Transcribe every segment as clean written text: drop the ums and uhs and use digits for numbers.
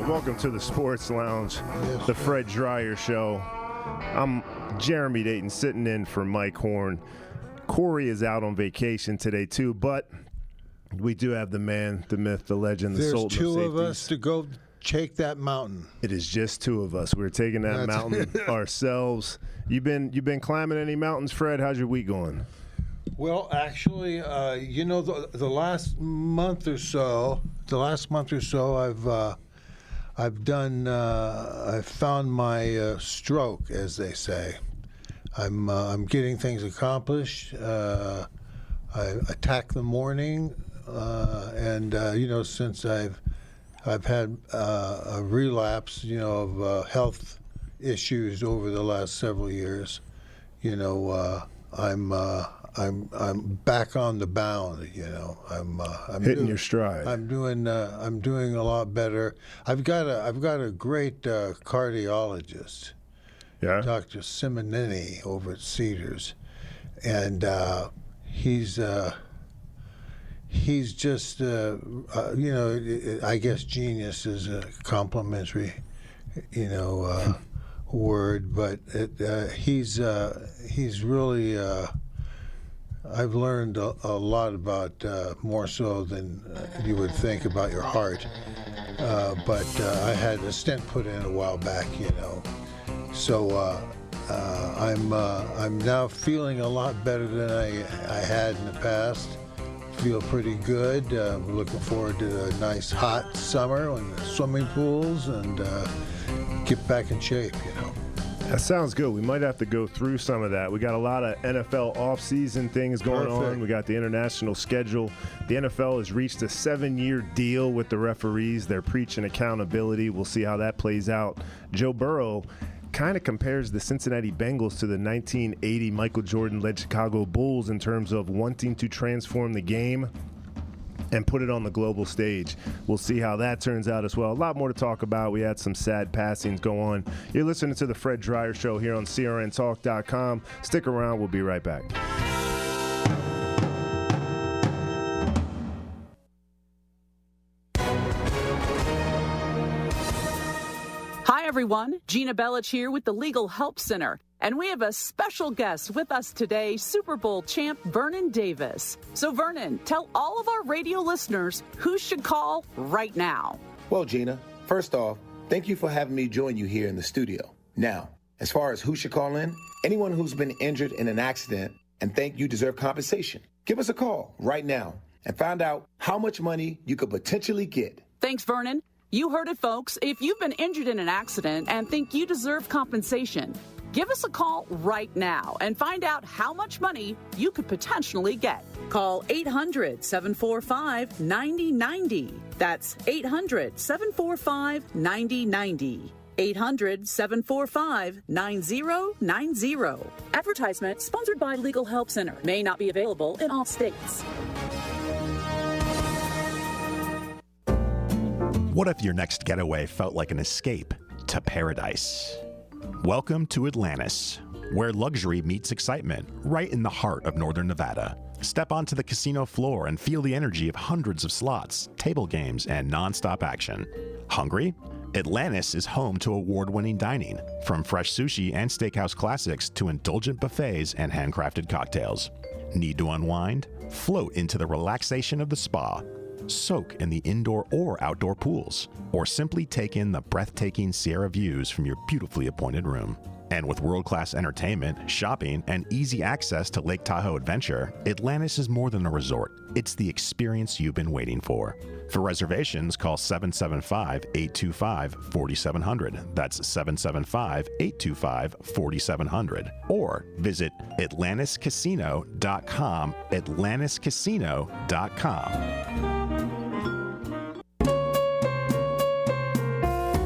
welcome to the Sports Lounge, the Fred Dreyer Show. I'm Jeremy Dayton sitting in for Mike Horn. Corey is out on vacation today too, but we do have the man, the myth, the legend, the Sultan of Safeties. There's two of us to go take that mountain. It is just two of us. We're taking that mountain ourselves. You been climbing any mountains, Fred? How's your week going? Well, actually, the last month or so, I've found my stroke, as they say. I'm getting things accomplished. I attack the morning, and since I've had a relapse, of health issues over the last several years. I'm back on the bound. I'm hitting your stride. I'm doing a lot better. I've got a great cardiologist, Dr. Simonini over at Cedars, and he's just I guess genius is a complimentary word, but he's really. I've learned a lot about more so than you would think about your heart. But I had a stent put in a while back, So I'm now feeling a lot better than I had in the past. Feel pretty good. Looking forward to a nice hot summer and swimming pools and get back in shape, That sounds good. We might have to go through some of that. We got a lot of NFL offseason things going on. We got the international schedule. The NFL has reached a 7-year deal with the referees. They're preaching accountability. We'll see how that plays out. Joe Burrow kind of compares the Cincinnati Bengals to the 1980 Michael Jordan-led Chicago Bulls in terms of wanting to transform the game and put it on the global stage. We'll see how that turns out as well. A lot more to talk about. We had some sad passings go on. You're listening to the Fred Dreyer Show here on CRNTalk.com. Stick around. We'll be right back. Hi, everyone. Gina Bellich here with the Legal Help Center. And we have a special guest with us today, Super Bowl champ Vernon Davis. So, Vernon, tell all of our radio listeners who should call right now. Well, Gina, first off, thank you for having me join you here in the studio. Now, as far as who should call in, anyone who's been injured in an accident and think you deserve compensation, give us a call right now and find out how much money you could potentially get. Thanks, Vernon. You heard it, folks. If you've been injured in an accident and think you deserve compensation, give us a call right now and find out how much money you could potentially get. Call 800-745-9090. That's 800-745-9090. 800-745-9090. Advertisement sponsored by Legal Help Center. May not be available in all states. What if your next getaway felt like an escape to paradise? Welcome to Atlantis, where luxury meets excitement, right in the heart of northern Nevada. Step onto the casino floor and feel the energy of hundreds of slots, table games, and nonstop action. Hungry? Atlantis is home to award-winning dining, from fresh sushi and steakhouse classics to indulgent buffets and handcrafted cocktails. Need to unwind? Float into the relaxation of the spa. Soak in the indoor or outdoor pools, or simply take in the breathtaking Sierra views from your beautifully appointed room. And with world-class entertainment, shopping, and easy access to Lake Tahoe Adventure, Atlantis is more than a resort. It's the experience you've been waiting for. For reservations, call 775-825-4700. That's 775-825-4700. Or visit atlantiscasino.com, atlantiscasino.com.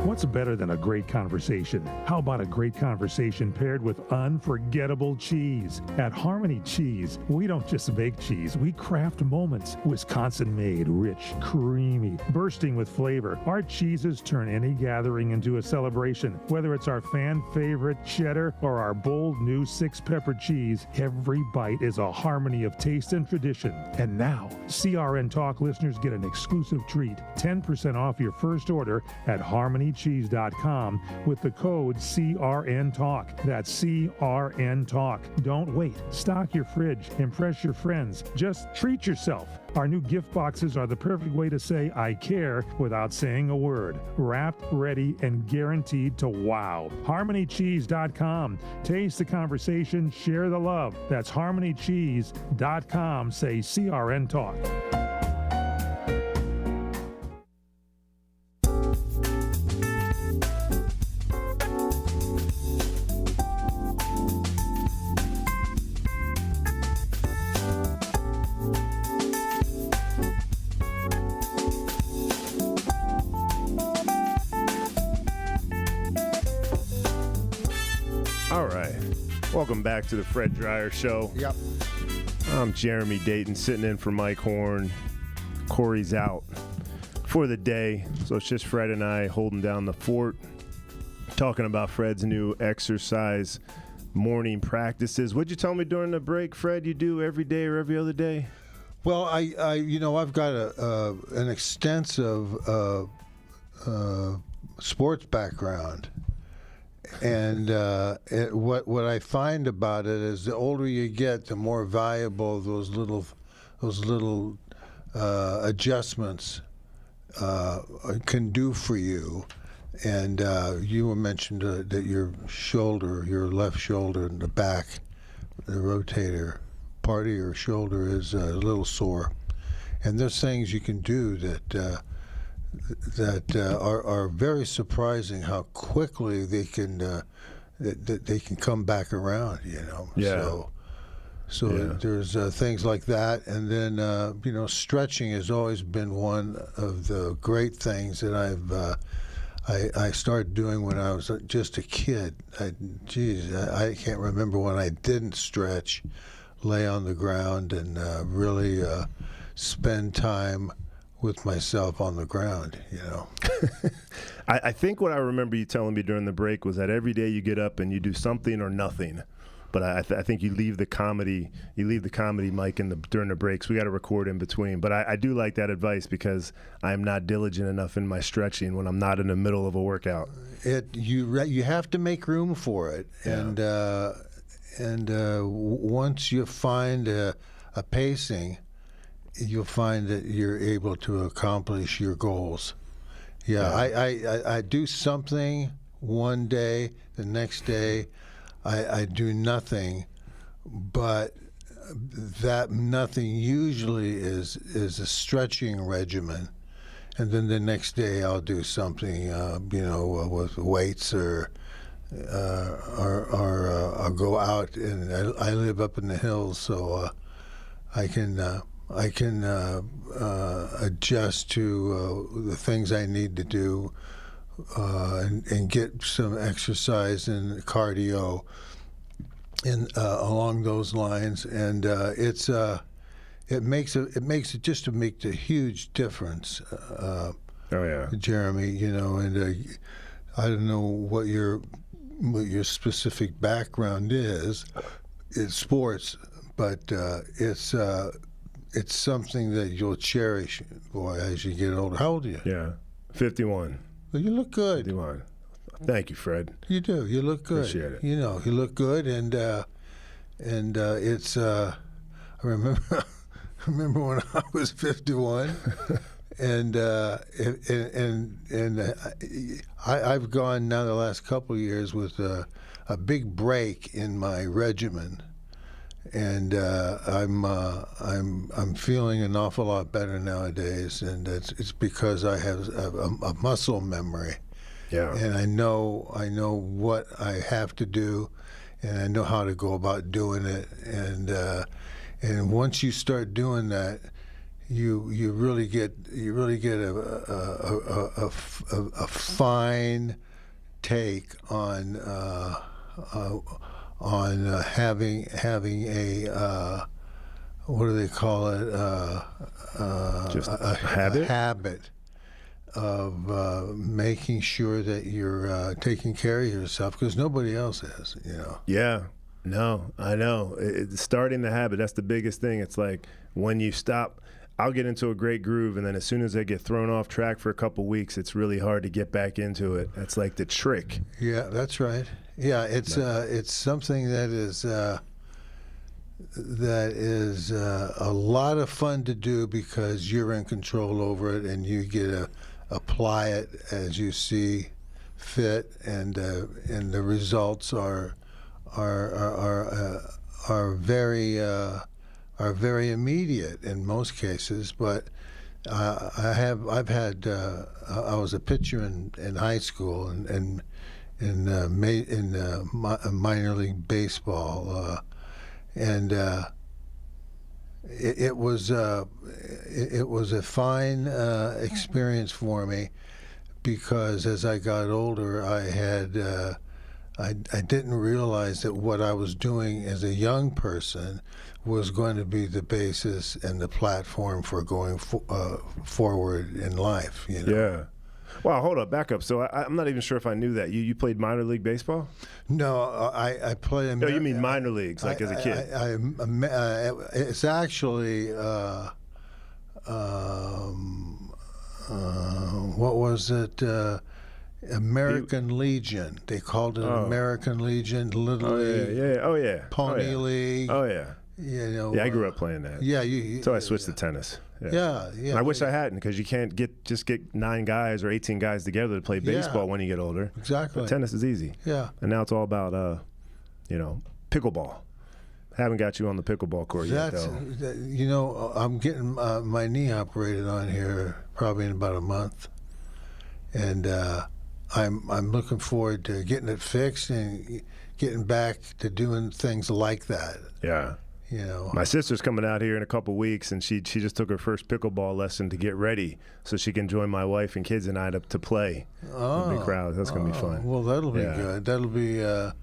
What's better than a great conversation? How about a great conversation paired with unforgettable cheese? At Harmony Cheese, we don't just make cheese, we craft moments. Wisconsin-made, rich, creamy, bursting with flavor. Our cheeses turn any gathering into a celebration. Whether it's our fan-favorite cheddar or our bold new 6-pepper cheese, every bite is a harmony of taste and tradition. And now, CRN Talk listeners get an exclusive treat. 10% off your first order at harmonycheese.com with the code CRN Talk. That's CRN Talk. Don't wait. Stock your fridge. Impress your friends. Just treat yourself. Our new gift boxes are the perfect way to say I care without saying a word. Wrapped, ready, and guaranteed to wow. HarmonyCheese.com. Taste the conversation, share the love. That's HarmonyCheese.com. Say CRN Talk. Welcome back to the Fred Dreyer Show. Yep. I'm Jeremy Dayton, sitting in for Mike Horn. Corey's out for the day, so it's just Fred and I holding down the fort, talking about Fred's new exercise morning practices. What'd you tell me during the break, Fred, you do every day or every other day? Well, I've got an extensive sports background. And what I find about it is the older you get, the more valuable those little adjustments can do for you. And you mentioned that your left shoulder and the back, the rotator part of your shoulder is a little sore. And there's things you can do that are very surprising how quickly they can they can come back around, you know. Yeah. So there's things like that, and then stretching has always been one of the great things that I started doing when I was just a kid. I can't remember when I didn't stretch, lay on the ground, and really spend time with myself on the ground, you know. I think what I remember you telling me during the break was that every day you get up and you do something or nothing. But I think you leave the comedy mic during the breaks. We got to record in between. But I do like that advice because I'm not diligent enough in my stretching when I'm not in the middle of a workout. You have to make room for it, yeah. and once you find a pacing, you'll find that you're able to accomplish your goals. Yeah. I do something one day, the next day I do nothing, but that nothing usually is a stretching regimen, and then the next day I'll do something, with weights or I'll go out, and I live up in the hills, so I can adjust to the things I need to do and get some exercise and cardio along those lines, and it makes a huge difference. Jeremy, and I don't know what your specific background is in sports, but it's something that you'll cherish, boy, as you get older. How old are you? Yeah, 51. Well, you look good. 51. Thank you, Fred. You do. You look good. Appreciate it. You look good, and it's. I remember when I was 51, and I've gone now the last couple of years with a big break in my regimen. And I'm feeling an awful lot better nowadays, and it's because I have a muscle memory. Yeah. And I know what I have to do, and I know how to go about doing it. And once you start doing that, you really get a fine take on having a what do they call it? Just a habit of making sure that you're taking care of yourself, because nobody else is, Yeah. No, I know. Starting the habit, that's the biggest thing. It's like when you stop, I'll get into a great groove, and then as soon as I get thrown off track for a couple weeks, it's really hard to get back into it. That's like the trick. Yeah, that's right. Yeah, it's something that is a lot of fun to do because you're in control over it, and you get to apply it as you see fit, and the results are very immediate in most cases. But I was a pitcher in high school and in minor league baseball, and it was a fine experience for me, because as I got older, I didn't realize that what I was doing as a young person was going to be the basis and the platform for going forward in life. Yeah. Wow, hold up, back up. So I'm not even sure if I knew that. You played minor league baseball? No, I played. No, you mean minor leagues, like as a kid? It's actually what was it? American Legion. They called it American Legion, Little League. Oh yeah. Pony League. Oh yeah. Yeah, I grew up playing that. Yeah, so I switched to tennis. Yeah. And I wish I hadn't, because you can't just get 9 guys or 18 guys together to play baseball when you get older. Exactly. But tennis is easy. Yeah. And now it's all about pickleball. Haven't got you on the pickleball court yet, though. I'm getting my knee operated on here probably in about a month, and I'm looking forward to getting it fixed and getting back to doing things like that. Yeah. My sister's coming out here in a couple weeks, and she just took her first pickleball lesson to get ready so she can join my wife and kids and I to play. Oh, big crowd. That's going to be fun. Well, that'll be good. That'll be a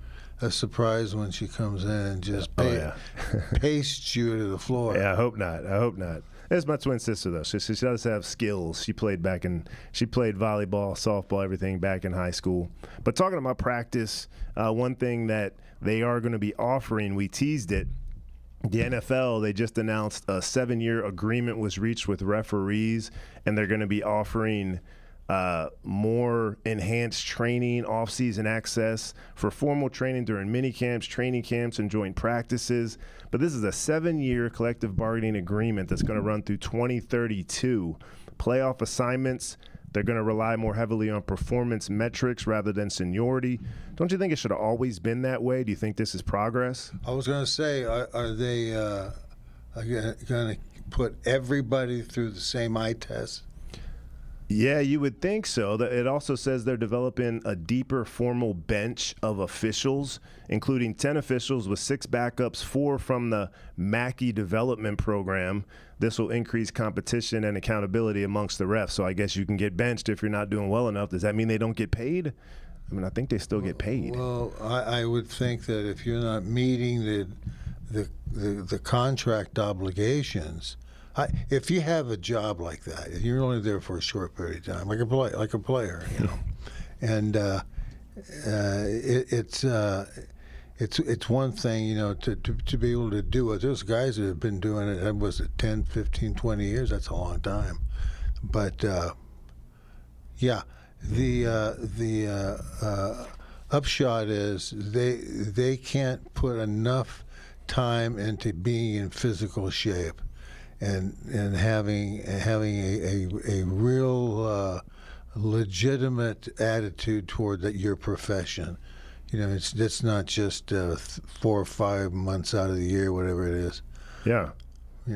surprise when she comes in and just pastes you to the floor. Yeah, I hope not. It's my twin sister, though. She does have skills. She played volleyball, softball, everything back in high school. But talking about practice, one thing that they are going to be offering, we teased it, the NFL, they just announced a 7-year agreement was reached with referees, and they're going to be offering more enhanced training, off-season access for formal training during mini camps, training camps, and joint practices. But this is a 7-year collective bargaining agreement that's going to run through 2032. Playoff assignments, they're going to rely more heavily on performance metrics rather than seniority. Don't you think it should have always been that way? Do you think this is progress? I was going to say, are they going to put everybody through the same eye test? Yeah, you would think so. It also says they're developing a deeper formal bench of officials, including 10 officials with 6 backups, 4 from the Mackey Development Program. This will increase competition and accountability amongst the refs. So I guess you can get benched if you're not doing well enough. Does that mean they don't get paid? I mean, I think they still get paid. Well, I would think that if you're not meeting the contract obligations, if you have a job like that, you're only there for a short period of time, like a player, and it's one thing, to be able to do it. There's guys that have been doing it. Was it 10, 15, 20 years? That's a long time. But the upshot is they can't put enough time into being in physical shape. And having a real legitimate attitude toward your profession, it's not just 4 or 5 months out of the year, whatever it is. Yeah.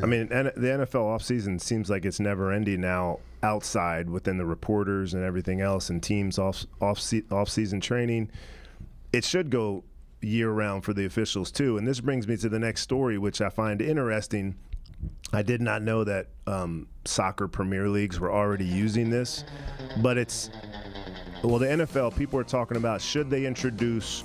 I mean, the NFL offseason seems like it's never ending now. Outside within the reporters and everything else, and teams off-season training, it should go year round for the officials too. And this brings me to the next story, which I find interesting. I did not know that soccer Premier Leagues were already using this, but the NFL, people are talking about, should they introduce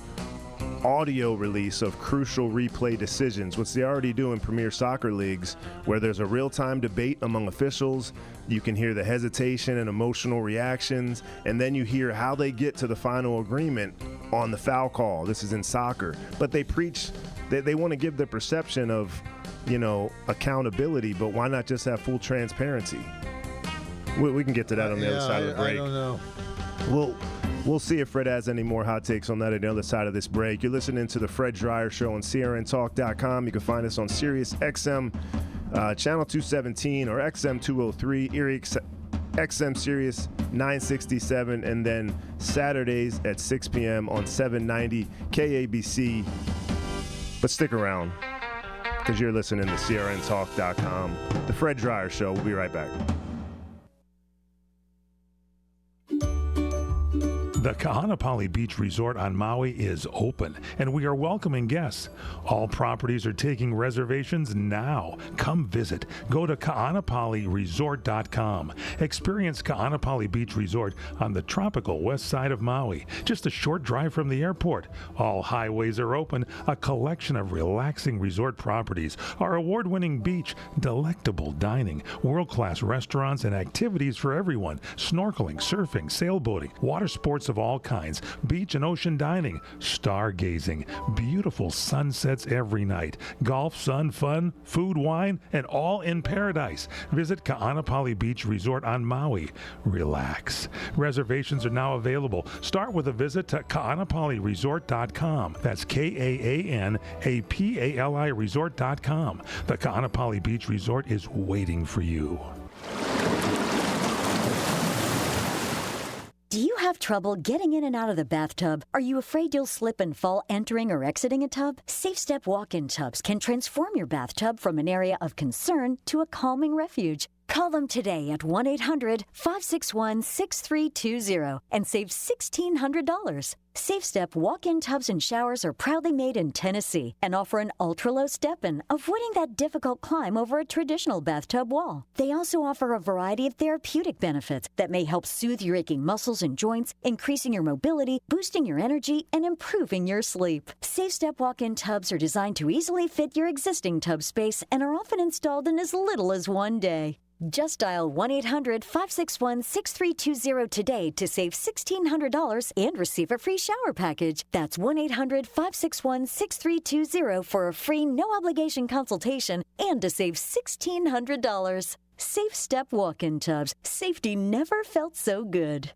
audio release of crucial replay decisions, which they already do in Premier Soccer leagues, where there's a real-time debate among officials. You can hear the hesitation and emotional reactions, and then you hear how they get to the final agreement on the foul call. This is in soccer. But they preach that they want to give the perception of, accountability, but why not just have full transparency? We can get to that on the other side of the break. I don't know. We'll see if Fred has any more hot takes on that at the other side of this break. You're listening to The Fred Dreyer Show on CRNTalk.com. You can find us on Sirius XM, Channel 217 or XM 203, XM Sirius 967, and then Saturdays at 6 p.m. on 790 KABC. But stick around, because you're listening to CRNTalk.com. The Fred Dreyer Show. We'll be right back. The Kahanapali Beach Resort on Maui is open, and we are welcoming guests. All properties are taking reservations now. Come visit. Go to kahanapaliresort.com. Experience Kahanapali Beach Resort on the tropical west side of Maui, just a short drive from the airport. All highways are open, a collection of relaxing resort properties, our award-winning beach, delectable dining, world-class restaurants, and activities for everyone: snorkeling, surfing, sailboating, water sports of all kinds, beach and ocean dining, stargazing, beautiful sunsets every night, golf, sun, fun, food, wine, and all in paradise. Visit Kahanapali Beach Resort on Maui. Relax. Reservations are now available. Start with a visit to kahanapaliresort.com. That's KAANAPALI resort.com. The Kahanapali Beach Resort is waiting for you. Do you have trouble getting in and out of the bathtub? Are you afraid you'll slip and fall entering or exiting a tub? Safe Step walk-in tubs can transform your bathtub from an area of concern to a calming refuge. Call them today at 1-800-561-6320 and save $1,600. Safe Step walk-in tubs and showers are proudly made in Tennessee and offer an ultra-low step-in, avoiding that difficult climb over a traditional bathtub wall. They also offer a variety of therapeutic benefits that may help soothe your aching muscles and joints, increasing your mobility, boosting your energy, and improving your sleep. Safe Step walk-in tubs are designed to easily fit your existing tub space and are often installed in as little as one day. Just dial 1-800-561-6320 today to save $1,600 and receive a free shower package. That's 1-800-561-6320 for a free no-obligation consultation and to save $1,600. Safe Step walk-in tubs. Safety never felt so good.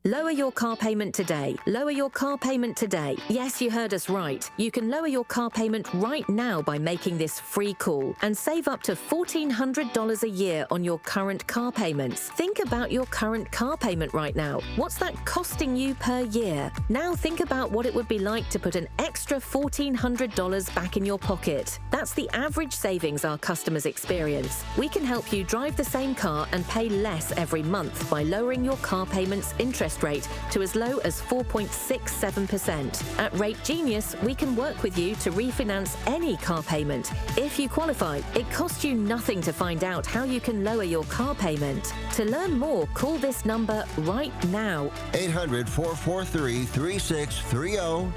Lower your car payment today. Lower your car payment today. Yes, you heard us right. You can lower your car payment right now by making this free call and save up to $1,400 a year on your current car payments. Think about your current car payment right now. What's that costing you per year? Now think about what it would be like to put an extra $1,400 back in your pocket. That's the average savings our customers experience. We can help you drive the same car and pay less every month by lowering your car payment's interest rate to as low as 4.67%. At Rate Genius, we can work with you to refinance any car payment. If you qualify, it costs you nothing to find out how you can lower your car payment. To learn more, call this number right now. 800-443-3630.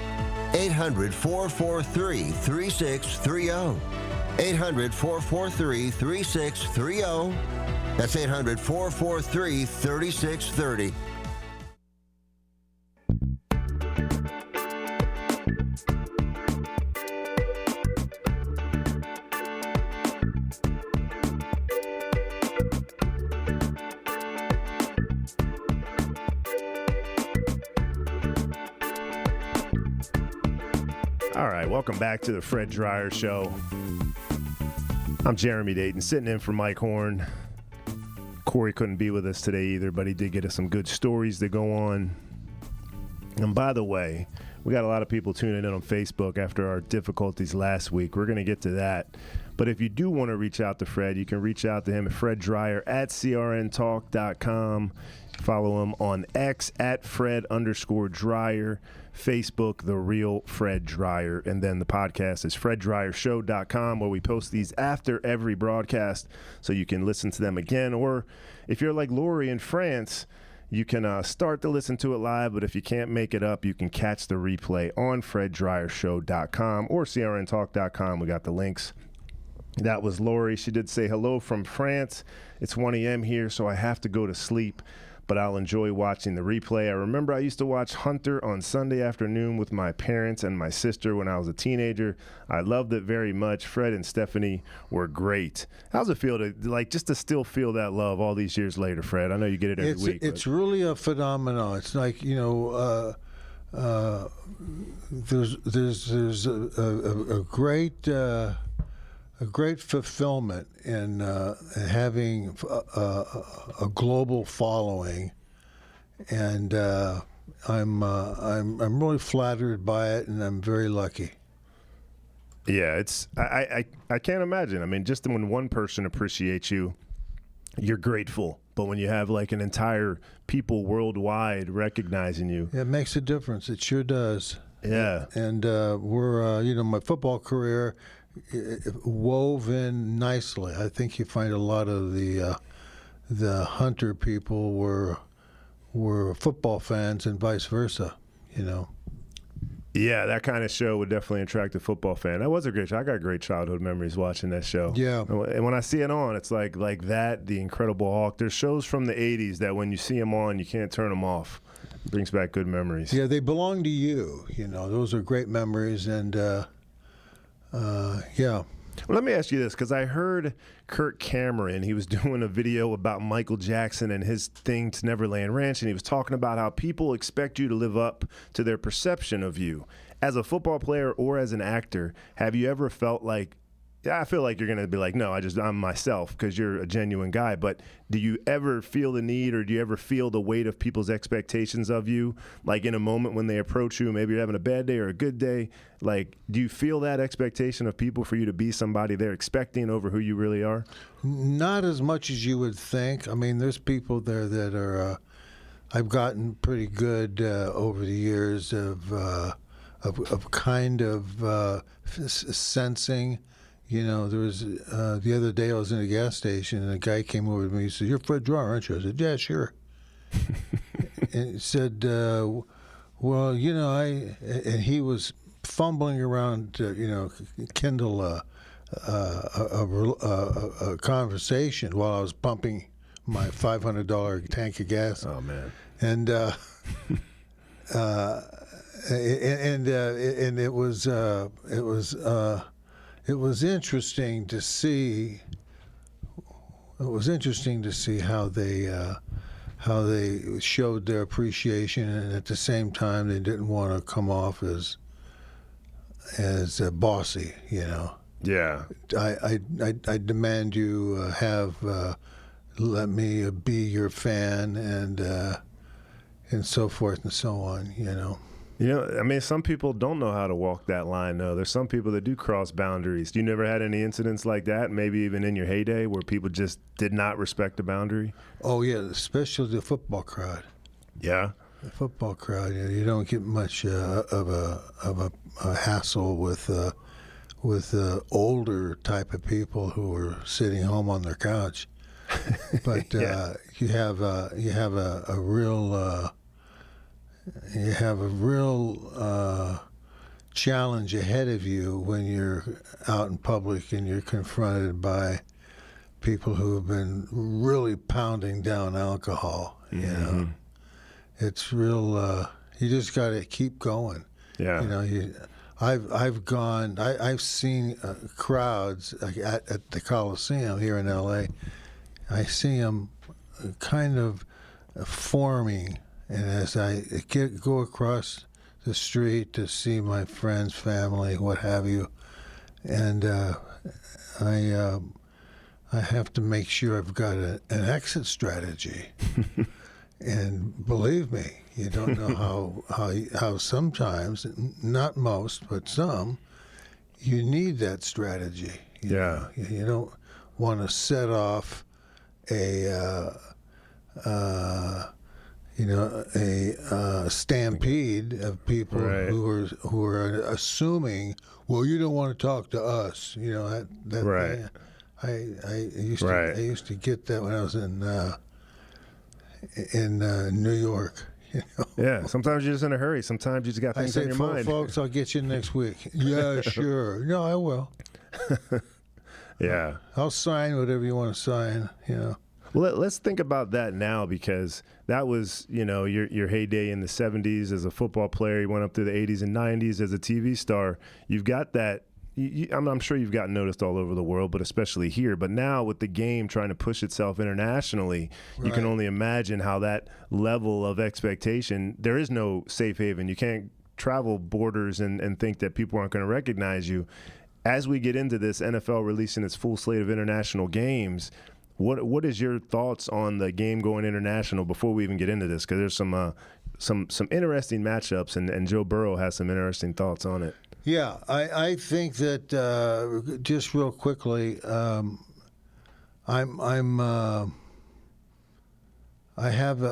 800-443-3630. 800-443-3630. That's 800-443-3630. All right, welcome back to the Fred Dreyer Show. I'm Jeremy Dayton, sitting in for Mike Horn. Corey couldn't be with us today either, but he did get us some good stories to go on. And by the way, we got a lot of people tuning in on Facebook after our difficulties last week. We're going to get to that. But if you do want to reach out to Fred, you can reach out to him at Fred Dreyer at crntalk.com. Follow him on X at Fred_Dreyer, Facebook, The Real Fred Dreyer, and then the podcast is FredDryerShow.com, where we post these after every broadcast so you can listen to them again. Or if you're like Lori in France, you can start to listen to it live, but if you can't make it up, you can catch the replay on FredDryerShow.com or CRNTalk.com. We got the links. That was Lori. She did say hello from France. It's 1 a.m. here, so I have to go to sleep, but I'll enjoy watching the replay. I remember I used to watch Hunter on Sunday afternoon with my parents and my sister when I was a teenager. I loved it very much. Fred and Stephanie were great. How's it feel to still feel that love all these years later, Fred? I know you get it every week. It's really a phenomenon. It's like, there's a great fulfillment in having a global following, and I'm really flattered by it, and I'm very lucky. Yeah, I can't imagine. I mean, just when one person appreciates you, you're grateful. But when you have like an entire people worldwide recognizing you, it makes a difference. It sure does. Yeah. And we're my football career wove in nicely. I think you find a lot of the Hunter people were football fans and vice versa, Yeah, that kind of show would definitely attract a football fan. That was a great show. I got great childhood memories watching that show. Yeah. And when I see it on, it's like that, The Incredible Hulk. There's shows from the 80s that when you see them on, you can't turn them off. It brings back good memories. Yeah, they belong to you. Those are great memories, and yeah. Well, let me ask you this, because I heard Kirk Cameron, he was doing a video about Michael Jackson and his thing to Neverland Ranch, and he was talking about how people expect you to live up to their perception of you. As a football player or as an actor, have you ever felt like, I feel like you're going to be like, no, I'm myself, because you're a genuine guy. But do you ever feel the need, or do you ever feel the weight of people's expectations of you? Like in a moment when they approach you, maybe you're having a bad day or a good day. Like, do you feel that expectation of people for you to be somebody they're expecting over who you really are? Not as much as you would think. I mean, there's people there that are, I've gotten pretty good over the years of kind of sensing. There was the other day I was in a gas station and a guy came over to me. He said, "You're Fred Dreyer, aren't you?" I said, "Yeah, sure." And he said, "Well, and he was fumbling around to kindle a conversation while I was pumping my $500 tank of gas. Oh man! And it was interesting to see. It was interesting to see how they showed their appreciation, and at the same time they didn't want to come off as bossy. Yeah. I demand you let me be your fan, and so forth and so on. I mean, some people don't know how to walk that line, though. There's some people that do cross boundaries. You never had any incidents like that, maybe even in your heyday, where people just did not respect the boundary? Oh, yeah, especially the football crowd. Yeah? The football crowd, you don't get much of a hassle with older type of people who are sitting home on their couch. But Yeah. you have a real challenge ahead of you when you're out in public and you're confronted by people who have been really pounding down alcohol. It's real. You just got to keep going. Yeah. I've seen crowds at the Coliseum here in L.A. I see them kind of forming. And as I go across the street to see my friends, family, what have you, and I have to make sure I've got an exit strategy. And believe me, you don't know how sometimes, not most, but some, you need that strategy. You don't want to set off a stampede of people who are assuming, well, you don't want to talk to us. That right. I used to get that when I was in New York. Yeah, sometimes you're just in a hurry. Sometimes you just got things on your mind. Folks, I'll get you next week. Yeah, sure. No, I will. Yeah. I'll sign whatever you want to sign, Well, let's think about that now, because that was, your heyday in the 70s as a football player. You went up through the 80s and 90s as a TV star. You've got that. I'm sure you've gotten noticed all over the world, but especially here. But now with the game trying to push itself internationally, you can only imagine how that level of expectation, there is no safe haven. You can't travel borders and think that people aren't going to recognize you. As we get into this, NFL releasing its full slate of international games, what is your thoughts on the game going international before we even get into this? Because there's some interesting matchups, and Joe Burrow has some interesting thoughts on it. Yeah, I think that just real quickly, I have a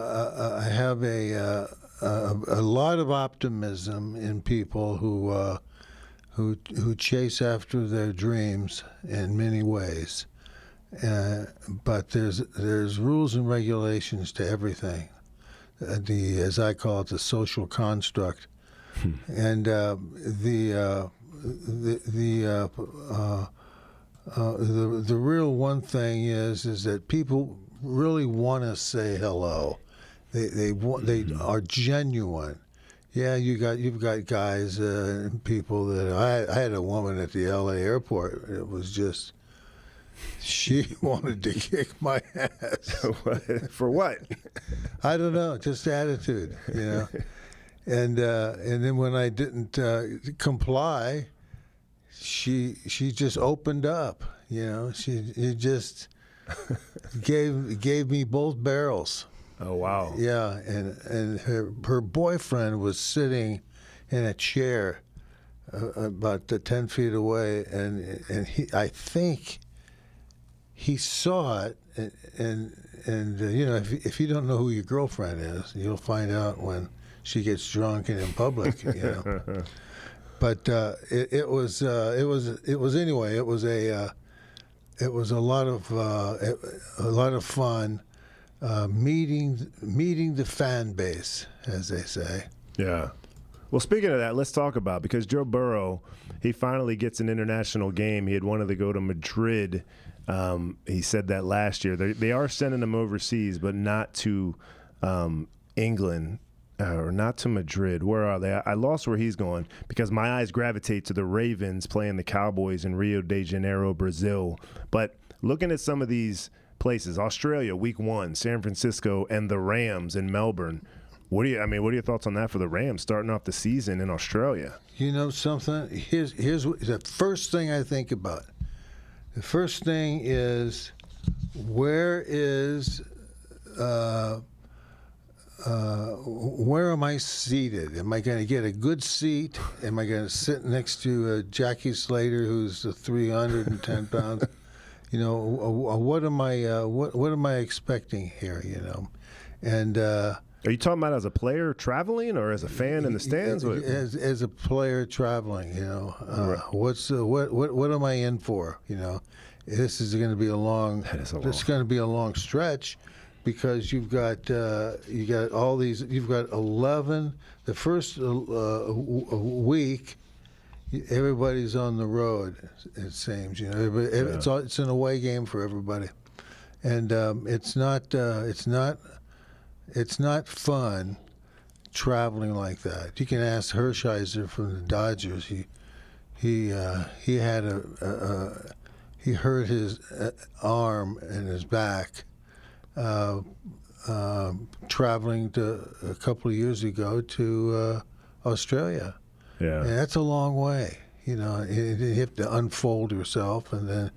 lot of optimism in people who chase after their dreams in many ways, but there's rules and regulations to everything. As I call it, the social construct. And the real one thing is that people really want to say hello. They are genuine. Yeah, you've got guys and people that I had a woman at the L.A. airport. It was just, she wanted to kick my ass. For what? I don't know. Just attitude, And then when I didn't comply, she just opened up. She just gave me both barrels. Oh wow! Yeah, and her boyfriend was sitting in a chair about 10 feet away, and I think he saw it, and if you don't know who your girlfriend is, you'll find out when she gets drunk and in public, But it was a lot of fun meeting the fan base, as they say. Yeah. Well, speaking of that, let's talk about, because Joe Burrow, he finally gets an international game. He had wanted to go to Madrid. He said that last year. They are sending him overseas, but not to England. Or not to Madrid. Where are they? I lost where he's going, because my eyes gravitate to the Ravens playing the Cowboys in Rio de Janeiro, Brazil. But looking at some of these places, Australia, Week 1, San Francisco, and the Rams in Melbourne. What are your thoughts on that for the Rams starting off the season in Australia? You know something? Here's the first thing I think about. The first thing is, where am I seated? Am I going to get a good seat? Am I going to sit next to Jackie Slater, who's 310 pounds? What am I expecting here? And are you talking about as a player traveling, or as a fan in the stands? As a player traveling, right. What am I in for? This is going to be a long. It's going to be a long stretch. Because you've got all these, you've got 11. The first week, everybody's on the road. It seems, it's an away game for everybody, and it's not fun traveling like that. You can ask Hershiser from the Dodgers. He had he hurt his arm and his back. Traveling a couple of years ago to Australia. Yeah. And that's a long way. You have to unfold yourself, and then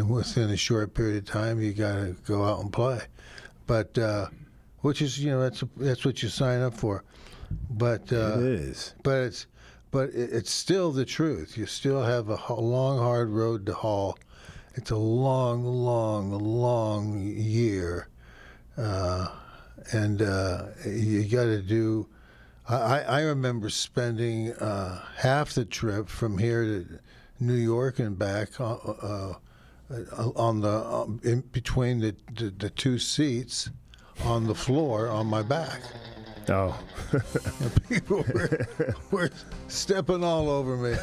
within a short period of time, you got to go out and play. But which is, that's what you sign up for. But it is. But but it's still the truth. You still have a long, hard road to haul. It's a long, long, long year, and you got to do. I remember spending half the trip from here to New York and back on the in between the two seats on the floor on my back. Oh. People were stepping all over me,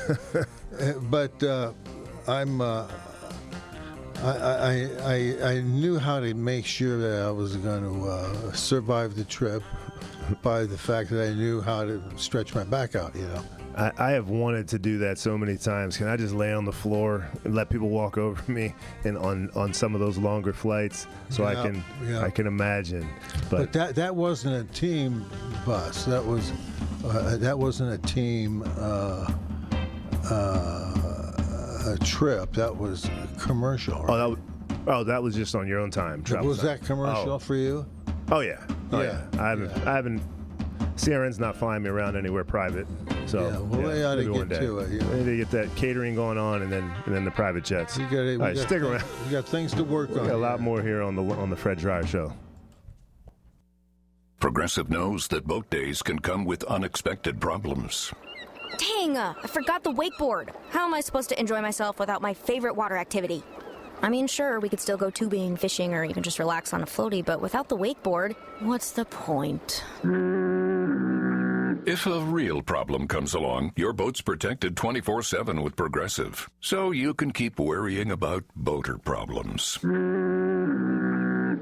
but I knew how to make sure that I was going to survive the trip by the fact that I knew how to stretch my back out, I have wanted to do that so many times. Can I just lay on the floor and let people walk over me and on some of those longer flights so I can imagine. But that wasn't a team bus. That wasn't a team a trip. That was commercial. Right? That was just on your own time. Was that commercial for you? Oh yeah. I haven't. CRN's not flying me around anywhere private, so they ought to get to it. They need to get that catering going on, and then the private jets. All right, stick around. You got things to work on. Got a lot more here on the Fred Dryer Show. Progressive knows that boat days can come with unexpected problems. Dang, I forgot the wakeboard. How am I supposed to enjoy myself without my favorite water activity? I mean, sure, we could still go tubing, fishing, or even just relax on a floaty, but without the wakeboard, what's the point? If a real problem comes along, your boat's protected 24/7 with Progressive, so you can keep worrying about boater problems.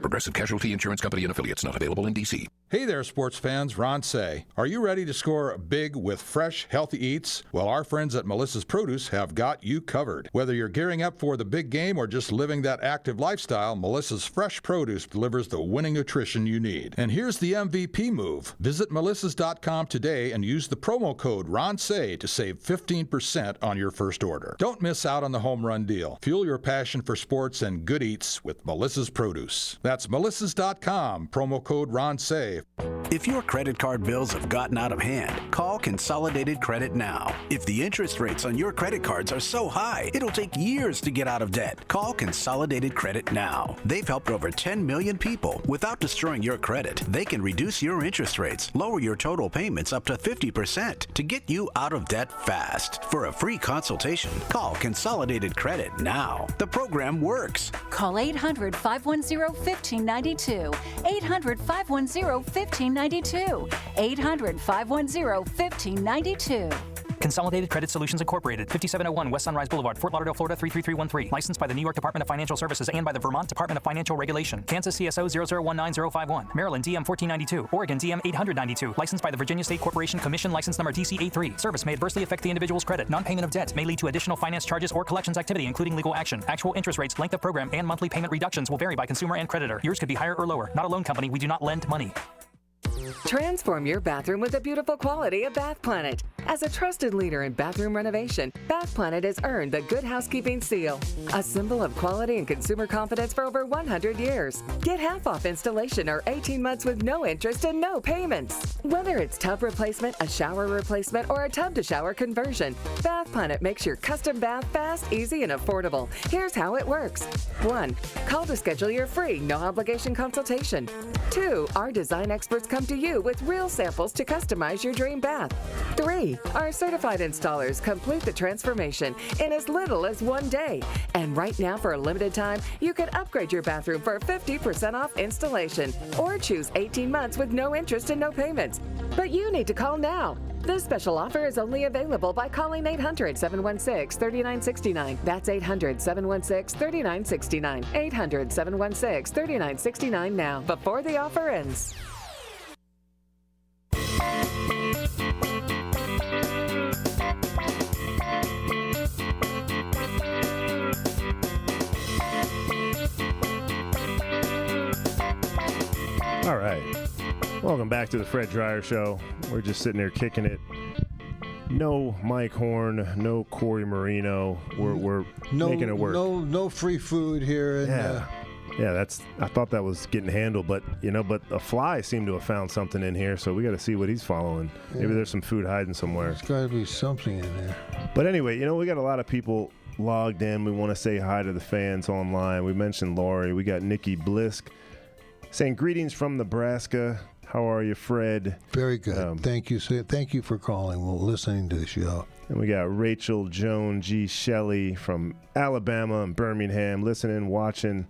Progressive Casualty Insurance Company and Affiliates, not available in D.C. Hey there, sports fans. Ron Say. Are you ready to score big with fresh, healthy eats? Well, our friends at Melissa's Produce have got you covered. Whether you're gearing up for the big game or just living that active lifestyle, Melissa's Fresh Produce delivers the winning nutrition you need. And here's the MVP move. Visit melissas.com today and use the promo code RONSAY to save 15% on your first order. Don't miss out on the home run deal. Fuel your passion for sports and good eats with Melissa's Produce. That's melissas.com, promo code RONSAY. If your credit card bills have gotten out of hand, call Consolidated Credit now. If the interest rates on your credit cards are so high, it'll take years to get out of debt. Call Consolidated Credit now. They've helped over 10 million people. Without destroying your credit, they can reduce your interest rates, lower your total payments up to 50% to get you out of debt fast. For a free consultation, call Consolidated Credit now. The program works. Call 800-510-1592. 800-510-1592. 800-510-1592. Consolidated Credit Solutions Incorporated, 5701 West Sunrise Boulevard, Fort Lauderdale, Florida 33313. Licensed by the New York Department of Financial Services and by the Vermont Department of Financial Regulation. Kansas CSO 0019051. Maryland DM 1492. Oregon DM 892. Licensed by the Virginia State Corporation Commission, license number DC83. Service may adversely affect the individual's credit. Non-payment of debt may lead to additional finance charges or collections activity, including legal action. Actual interest rates, length of program, and monthly payment reductions will vary by consumer and creditor. Yours could be higher or lower. Not a loan company. We do not lend money. Transform your bathroom with the beautiful quality of Bath Planet. As a trusted leader in bathroom renovation, Bath Planet has earned the Good Housekeeping seal, a symbol of quality and consumer confidence for over 100 years. Get half off installation or 18 months with no interest and no payments. Whether it's tub replacement, a shower replacement, or a tub-to-shower conversion, Bath Planet makes your custom bath fast, easy, and affordable. Here's how it works. 1. Call to schedule your free, no-obligation consultation. 2. Our design experts come to you with real samples to customize your dream bath. 3. Our certified installers complete the transformation in as little as 1 day. And right now, for a limited time, you can upgrade your bathroom for 50% off installation or choose 18 months with no interest and no payments. But you need to call now. This special offer is only available by calling 800-716-3969. That's 800-716-3969. 800-716-3969 now, before the offer ends. All right. Welcome back to the Fred Dryer Show. We're just sitting there kicking it. No Mike Horn, no Corey Marino. We're making it work. No free food here. Yeah, I thought that was getting handled, but a fly seemed to have found something in here, so we got to see what he's following. Yeah. Maybe there's some food hiding somewhere. There's got to be something in there. But anyway, we got a lot of people logged in. We want to say hi to the fans online. We mentioned Lori. We got Nikki Blisk saying greetings from Nebraska. How are you, Fred? Very good. Thank you. Thank you for calling. We're listening to the show. And we got Rachel Joan G. Shelley from Alabama and Birmingham listening, watching.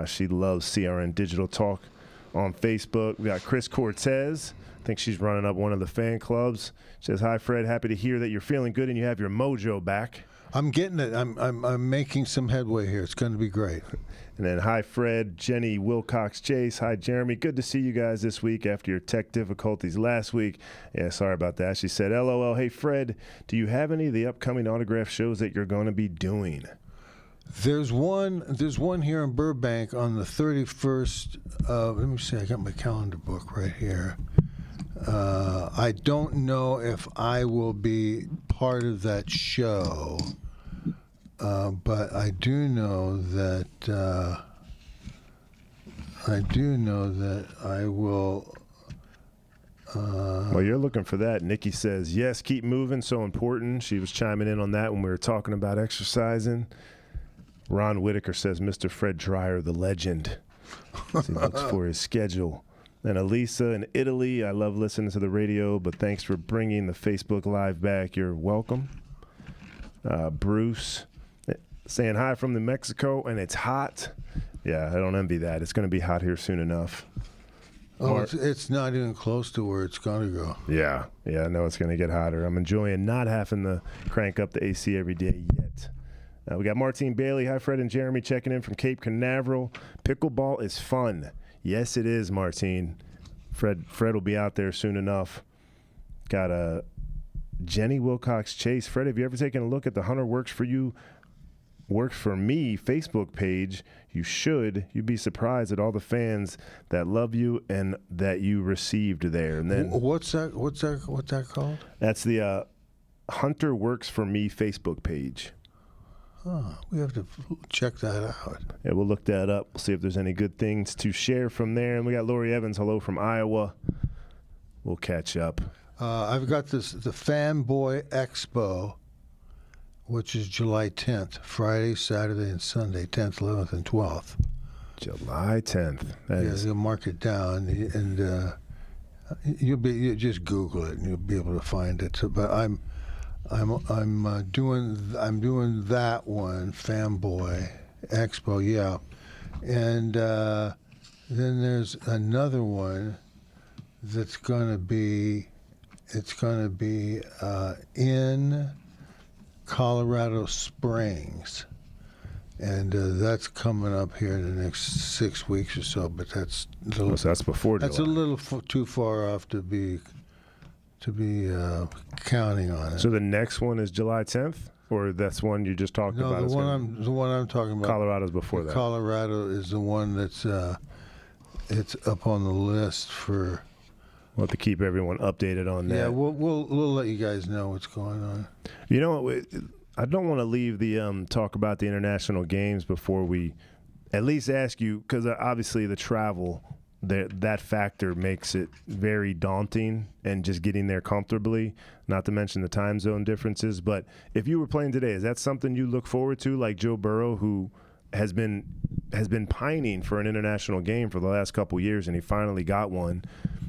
She loves CRN Digital Talk on Facebook. We got Chris Cortez. I think she's running up one of the fan clubs. She says, hi, Fred. Happy to hear that you're feeling good and you have your mojo back. I'm getting it. I'm making some headway here. It's going to be great. And then, hi, Fred, Jenny Wilcox Chase. Hi, Jeremy. Good to see you guys this week after your tech difficulties last week. Yeah, sorry about that. She said, LOL. Hey, Fred, do you have any of the upcoming autograph shows that you're going to be doing? There's one here in Burbank on the 31st. Let me see. I got my calendar book right here. I don't know if I will be part of that show. But I do know that I will. Well, you're looking for that. Nikki says, yes, keep moving, so important. She was chiming in on that when we were talking about exercising. Ron Whitaker says, Mr. Fred Dreyer, the legend. As he looks for his schedule. And Elisa in Italy, I love listening to the radio, but thanks for bringing the Facebook Live back. You're welcome. Bruce saying hi from New Mexico, and it's hot. Yeah, I don't envy that. It's going to be hot here soon enough. Oh, it's not even close to where it's going to go. Yeah, I know it's going to get hotter. I'm enjoying not having to crank up the AC every day yet. We got Martine Bailey. Hi, Fred and Jeremy checking in from Cape Canaveral. Pickleball is fun. Yes, it is, Martine. Fred will be out there soon enough. Got a Jenny Wilcox Chase. Fred, have you ever taken a look at the Hunter Works for Me Facebook page? You should. You'd be surprised at all the fans that love you and that you received there. And then what's that called? That's the Hunter Works for Me Facebook page. Oh, we have to check that out. Yeah, we'll look that up. We'll see if there's any good things to share from there. And we got Lori Evans. Hello from Iowa. We'll catch up. I've got the Fanboy Expo, which is July 10th, Friday, Saturday, and Sunday, 10th, 11th, and 12th. July 10th. You'll mark it down, and you just Google it, and you'll be able to find it. So, but I'm doing that one, Fanboy Expo, yeah, and then there's another one that's going to be. It's going to be in Colorado Springs, and that's coming up here in the next 6 weeks or so. But that's before July. That's a little too far off to be counting on it. So the next one is July 10th, or that's one you just talked about? No, the one I'm talking about. Colorado's before that. Colorado is the one that's it's up on the list for. We'll have to keep everyone updated on that. Yeah, we'll let you guys know what's going on. You know, I don't want to leave the talk about the international games before we at least ask you, because obviously the travel, that factor makes it very daunting, and just getting there comfortably, not to mention the time zone differences. But if you were playing today, is that something you look forward to, like Joe Burrow, who has been pining for an international game for the last couple years, and he finally got one?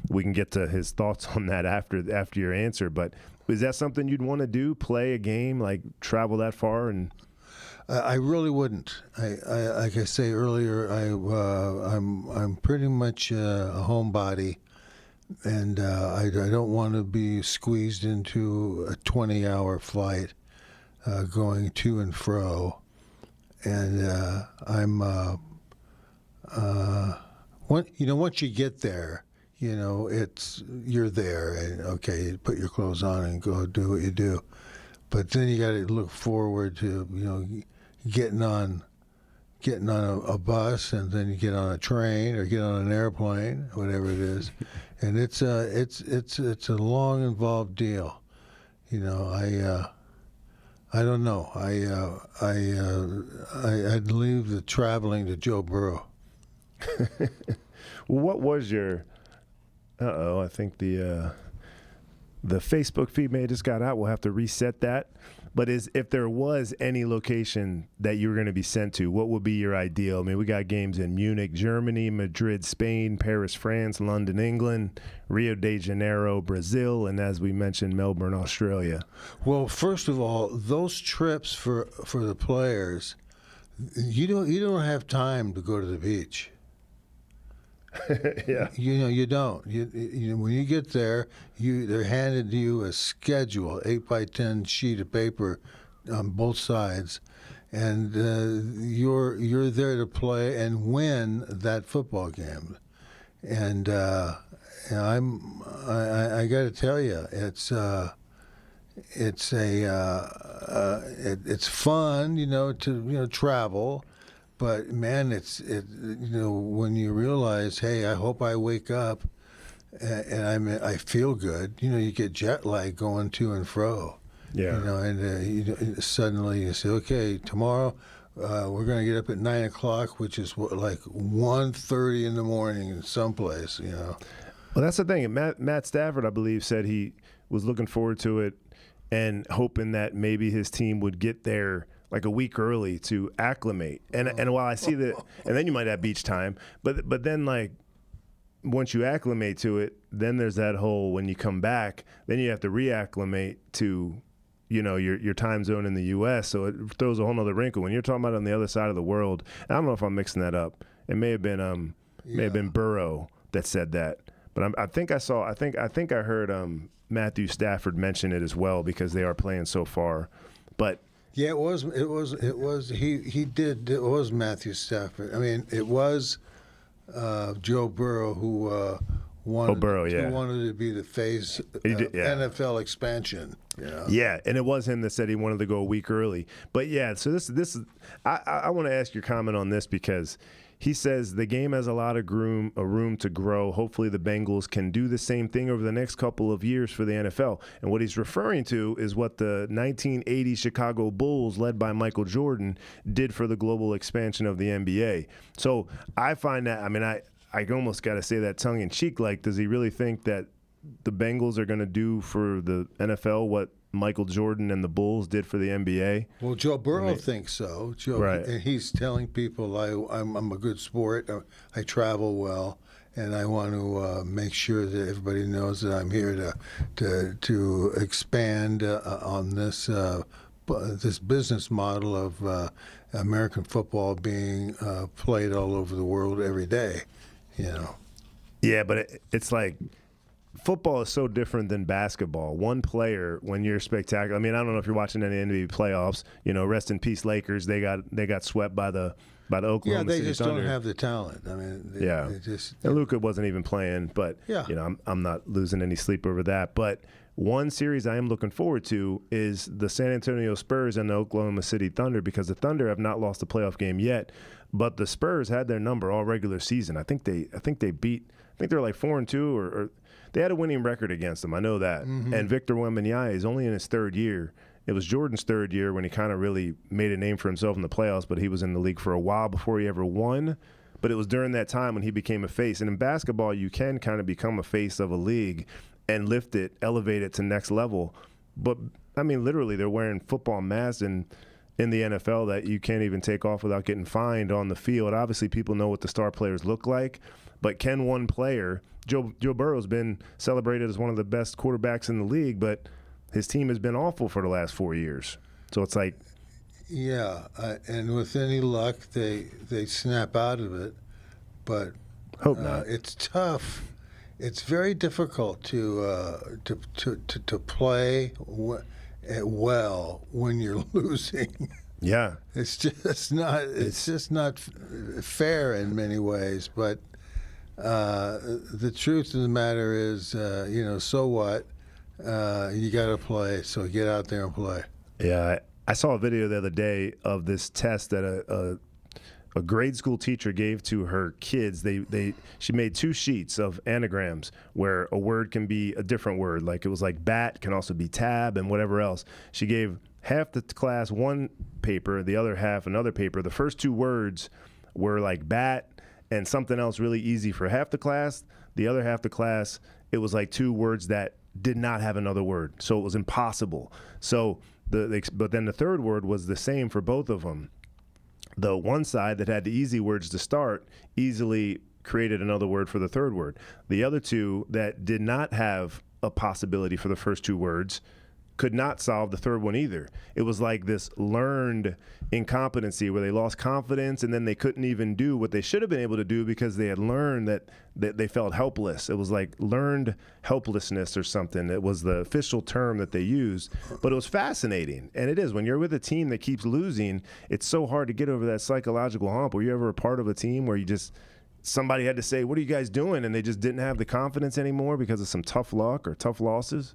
We can get to his thoughts on that after your answer. But is that something you'd want to do, play a game, like travel that far? And I really wouldn't. Like I say earlier, I'm pretty much a homebody, and I don't want to be squeezed into a 20-hour flight going to and fro. And once you get there, you're there, and okay, you put your clothes on and go do what you do. But then you got to look forward to, getting on a bus, and then you get on a train or get on an airplane, whatever it is, and it's a long, involved deal. I don't know. I'd leave the traveling to Joe Burrow. Well, what was your? I think the Facebook feed may have just got out. We'll have to reset that. But if there was any location that you were going to be sent to, what would be your ideal? I mean, we got games in Munich, Germany, Madrid, Spain, Paris, France, London, England, Rio de Janeiro, Brazil, and as we mentioned, Melbourne, Australia. Well, first of all, those trips for the players, you don't have time to go to the beach. Yeah. You don't. You when you get there, they're handed to you a schedule, 8x10 sheet of paper on both sides, and you're there to play and win that football game. And I got to tell you, it's fun, to travel. But man, when you realize, hey, I hope I wake up and I feel good. You get jet lag going to and fro. Yeah. Suddenly you say, okay, tomorrow we're going to get up at 9 o'clock, which is like 1:30 in the morning in someplace. Well, that's the thing. Matt Stafford, I believe, said he was looking forward to it and hoping that maybe his team would get there like a week early to acclimate. And while I see that, and then you might have beach time, but then like once you acclimate to it, then there's that whole when you come back, then you have to reacclimate to, your time zone in the U.S. So it throws a whole nother wrinkle. When you're talking about on the other side of the world, I don't know if I'm mixing that up. It may have been Burrow that said that, but I think I heard Matthew Stafford mention it as well because they are playing so far, but. Yeah, it was Matthew Stafford. I mean, it was Joe Burrow who wanted to be the face of NFL expansion. Yeah, and it was him that said he wanted to go a week early. But yeah, so this is I want to ask your comment on this because he says the game has a lot of room to grow. Hopefully the Bengals can do the same thing over the next couple of years for the NFL. And what he's referring to is what the 1980 Chicago Bulls, led by Michael Jordan, did for the global expansion of the NBA. So I find that, I almost got to say that tongue-in-cheek, like, does he really think that the Bengals are going to do for the NFL what Michael Jordan and the Bulls did for the NBA? Well, Joe Burrow thinks so. Right. And he's telling people, I'm a good sport, I travel well, and I want to make sure that everybody knows that I'm here to expand on this business model of American football being played all over the world every day. Yeah, but it's like football is so different than basketball. One player, when you're spectacular. I mean, I don't know if you're watching any NBA playoffs. Rest in peace, Lakers. They got swept by the Oklahoma City Thunder. Yeah, they just don't have the talent. I mean, and Luka wasn't even playing. But I'm not losing any sleep over that. But one series I am looking forward to is the San Antonio Spurs and the Oklahoma City Thunder, because the Thunder have not lost a playoff game yet, but the Spurs had their number all regular season. I think they're like 4-2 or they had a winning record against them. I know that. Mm-hmm. And Victor Wembanyama is only in his third year. It was Jordan's third year when he kind of really made a name for himself in the playoffs, but he was in the league for a while before he ever won. But it was during that time when he became a face. And in basketball, you can kind of become a face of a league and elevate it to next level. But, I mean, literally, they're wearing football masks in the NFL that you can't even take off without getting fined on the field. Obviously, people know what the star players look like, but can one player – Joe Burrow's been celebrated as one of the best quarterbacks in the league, but his team has been awful for the last 4 years. So it's like – Yeah, and with any luck, they snap out of it. But hope not. It's tough. It's very difficult to play well when you're losing. Yeah, it's just not fair in many ways. But the truth of the matter is, so what? You got to play. So get out there and play. Yeah, I saw a video the other day of this test that a grade school teacher gave to her kids. She made 2 sheets of anagrams where a word can be a different word. Like it was like bat can also be tab and whatever else. She gave half the class one paper, the other half another paper. The first 2 words were like bat and something else really easy for half the class. The other half the class, it was like 2 words that did not have another word, so it was impossible. So but then the third word was the same for both of them. The one side that had the easy words to start easily created another word for the third word. The other 2 that did not have a possibility for the first 2 words could not solve the third one either. It was like this learned incompetency where they lost confidence, and then they couldn't even do what they should have been able to do because they had learned that they felt helpless. It was like learned helplessness or something. It was the official term that they used, but it was fascinating. And it is, when you're with a team that keeps losing, it's so hard to get over that psychological hump. Were you ever a part of a team where somebody had to say, "What are you guys doing?" and they just didn't have the confidence anymore because of some tough luck or tough losses?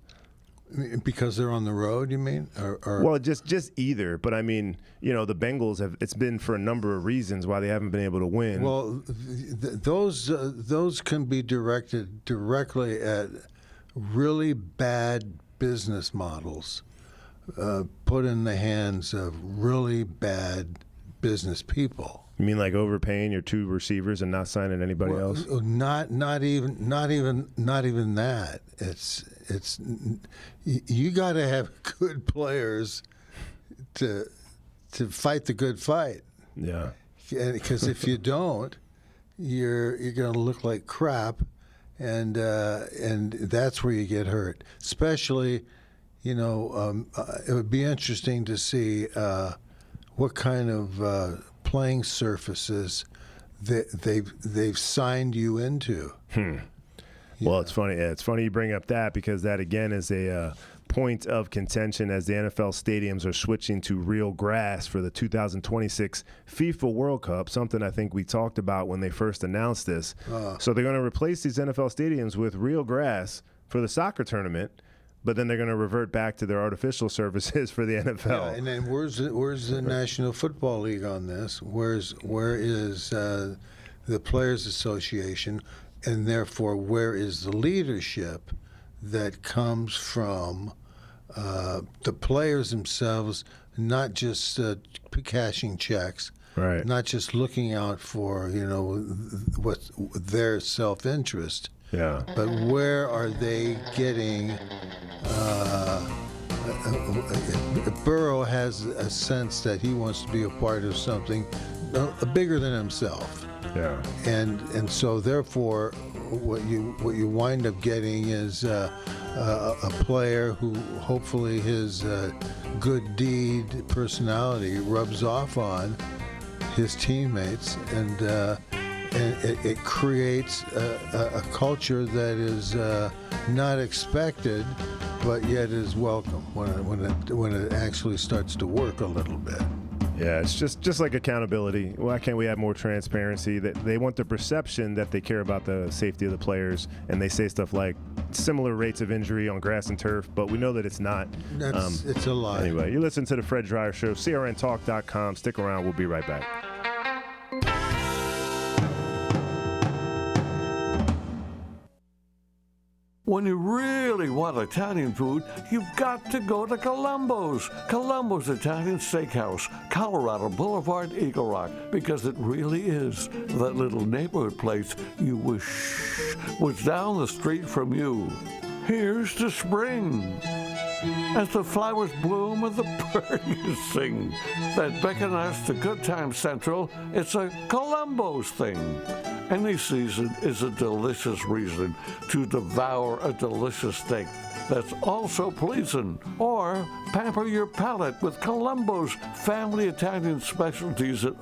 Because they're on the road, you mean? Or Well, just either. But I mean, the Bengals it's been for a number of reasons why they haven't been able to win. Well, those can be directed directly at really bad business models put in the hands of really bad business people. You mean like overpaying your 2 receivers and not signing anybody else? Not even that. It's you got to have good players to fight the good fight. Yeah. Because if you don't, you're going to look like crap, and that's where you get hurt. Especially, it would be interesting to see what kind of playing surfaces they've signed you into. Well, it's funny. Yeah, it's funny you bring up that, because that again is a point of contention as the NFL stadiums are switching to real grass for the 2026 FIFA World Cup. Something I think we talked about when they first announced this. So they're going to replace these NFL stadiums with real grass for the soccer tournament, but then they're going to revert back to their artificial surfaces for the NFL. Yeah, and then where's the National Football League on this? Where is the Players Association? And therefore, where is the leadership that comes from the players themselves, not just cashing checks, right? Not just looking out for what their self-interest. Yeah. But where are they getting? Burrow has a sense that he wants to be a part of something bigger than himself. Yeah. And so therefore, what you wind up getting is a player who hopefully his good deed personality rubs off on his teammates, and it creates a culture that is not expected, but yet is welcome when it actually starts to work a little bit. Yeah, it's just like accountability. Why can't we have more transparency? That they want the perception that they care about the safety of the players, and they say stuff like similar rates of injury on grass and turf, but we know that it's not. It's a lie. Anyway, you listen to the Fred Dryer Show, CRNTalk.com. Stick around. We'll be right back. When you really want Italian food, you've got to go to Columbo's. Columbo's Italian Steakhouse, Colorado Boulevard, Eagle Rock, because it really is that little neighborhood place you wish was down the street from you. Here's to spring. As the flowers bloom and the birds sing, that beckon us to Good Time Central, it's a Columbo's thing. Any season is a delicious reason to devour a delicious steak that's also pleasing. Or pamper your palate with Columbo's family Italian specialties. And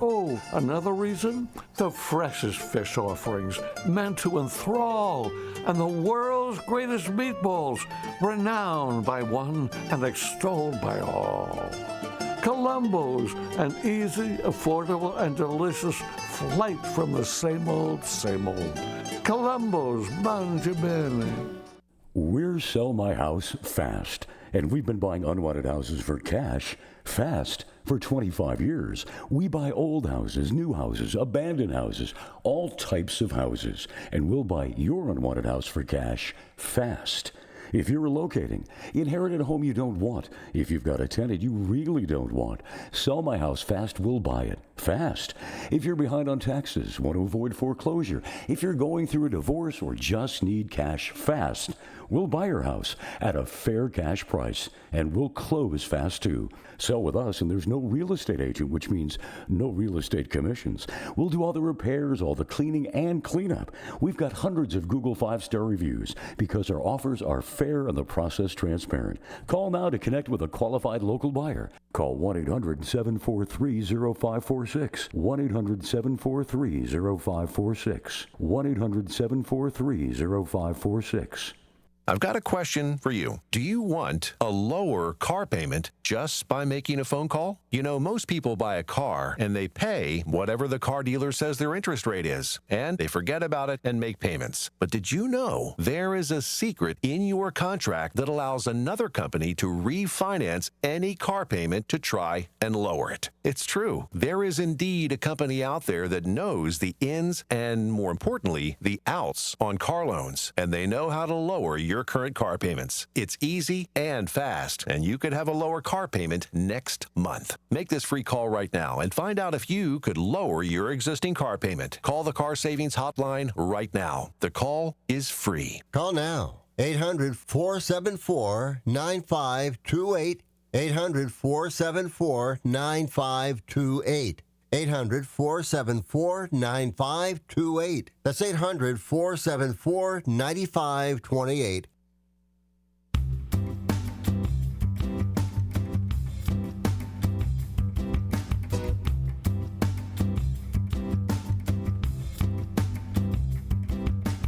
another reason? The freshest fish offerings meant to enthrall, and the world's greatest meatballs, renowned by one and extolled by all. Columbo's, an easy, affordable, and delicious flight from the same old, same old. Columbo's, mangia bene. We're Sell My House Fast, and we've been buying unwanted houses for cash fast for 25 years. We buy old houses, new houses, abandoned houses, all types of houses, and we'll buy your unwanted house for cash fast. If you're relocating, inherited a home you don't want, if you've got a tenant you really don't want, Sell My House Fast will buy it. fast. If you're behind on taxes, want to avoid foreclosure, if you're going through a divorce or just need cash fast, we'll buy your house at a fair cash price, and we'll close fast too. Sell with us, and there's no real estate agent, which means no real estate commissions. We'll do all the repairs, all the cleaning, and cleanup. We've got hundreds of Google 5-star reviews because our offers are fair and the process transparent. Call now to connect with a qualified local buyer. Call 1-800-743-0546. 1-800-743-0546. 1-800-743-0546. I've got a question for you. Do you want a lower car payment just by making a phone call? You know, most people buy a car and they pay whatever the car dealer says their interest rate is, and they forget about it and make payments. But did you know there is a secret in your contract that allows another company to refinance any car payment to try and lower it? It's true. There is indeed a company out there that knows the ins and, more importantly, the outs on car loans, and they know how to lower your current car payments. It's easy and fast, and you could have a lower car payment next month. Make this free call right now and find out if you could lower your existing car payment. Call the Car Savings Hotline right now. The call is free. Call now. 800-474-9528. 800-474-9528. 800-474-9528. That's 800-474-9528.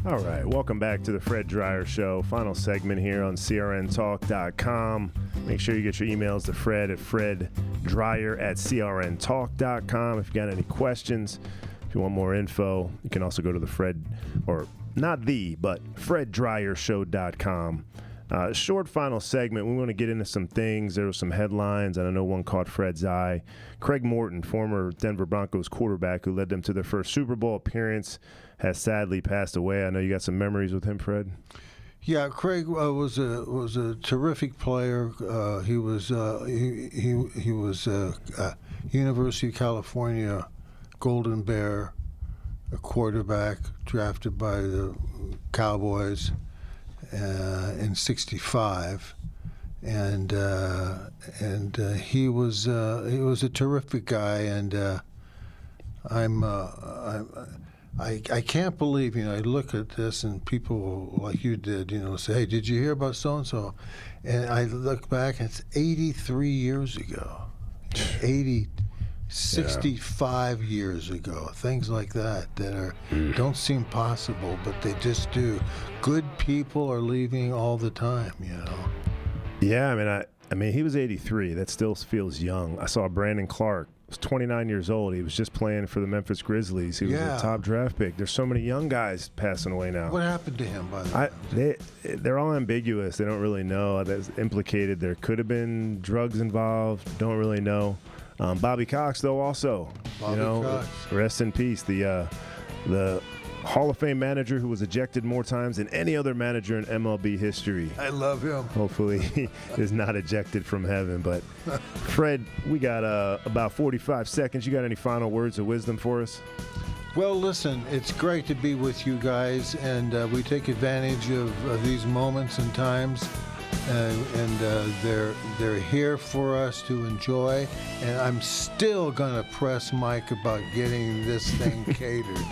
All right, welcome back to the Fred Dreyer Show. Final segment here on crntalk.com. Make sure you get your emails to Fred at freddryer@crntalk.com. If you got any questions, if you want more info, you can also go to the Fred, or not the, but freddryershow.com. Short final segment. We want to get into some things. There were some headlines, and I know one caught Fred's eye. Craig Morton, former Denver Broncos quarterback who led them to their first Super Bowl appearance, has sadly passed away. I know you got some memories with him, Fred. Yeah, Craig was a terrific player. He was University of California Golden Bear, a quarterback drafted by the Cowboys in '65, and he was a terrific guy, and I can't believe, I look at this and people like you did, say, hey, did you hear about so-and-so? And I look back and it's 83 years ago, 65 years ago, things like that don't seem possible, but they just do. Good people are leaving all the time, Yeah, I mean, he was 83. That still feels young. I saw Brandon Clark. Was 29 years old. He was just playing for the Memphis Grizzlies. He was a top draft pick. There's so many young guys passing away now. What happened to him, by the way? They're all ambiguous. They don't really know. That's implicated. There could have been drugs involved. Don't really know. Bobby Cox, though, also. Cox. Rest in peace. The Hall of Fame manager who was ejected more times than any other manager in MLB history. I love him. Hopefully he is not ejected from heaven. But, Fred, we got about 45 seconds. You got any final words of wisdom for us? Well, listen, it's great to be with you guys, and we take advantage of these moments and times, and they're here for us to enjoy. And I'm still going to press Mike about getting this thing catered.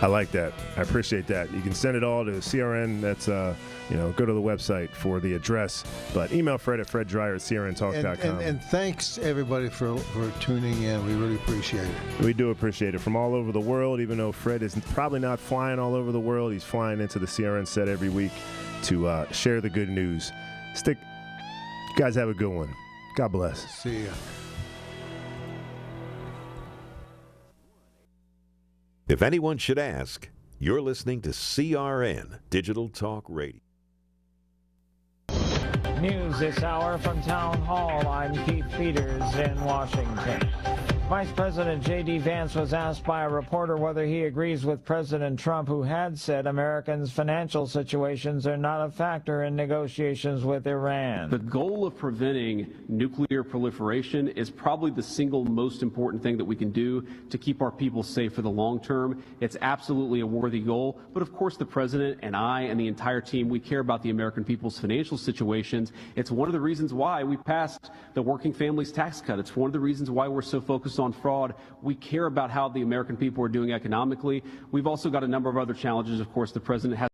I like that. I appreciate that. You can send it all to CRN. That's, go to the website for the address. But email Fred at freddryer@crntalk.com. And thanks, everybody, for tuning in. We really appreciate it. We do appreciate it. From all over the world, even though Fred is probably not flying all over the world, he's flying into the CRN set every week to share the good news. You guys have a good one. God bless. See ya. If anyone should ask, you're listening to CRN Digital Talk Radio. News this hour from Town Hall. I'm Keith Peters in Washington. Vice President J.D. Vance was asked by a reporter whether he agrees with President Trump, who had said Americans' financial situations are not a factor in negotiations with Iran. The goal of preventing nuclear proliferation is probably the single most important thing that we can do to keep our people safe for the long term. It's absolutely a worthy goal, but of course the President and I and the entire team, we care about the American people's financial situations. It's one of the reasons why we passed the Working Families Tax Cut. It's one of the reasons why we're so focused on fraud. We care about how the American people are doing economically. We've also got a number of other challenges. Of course, the President has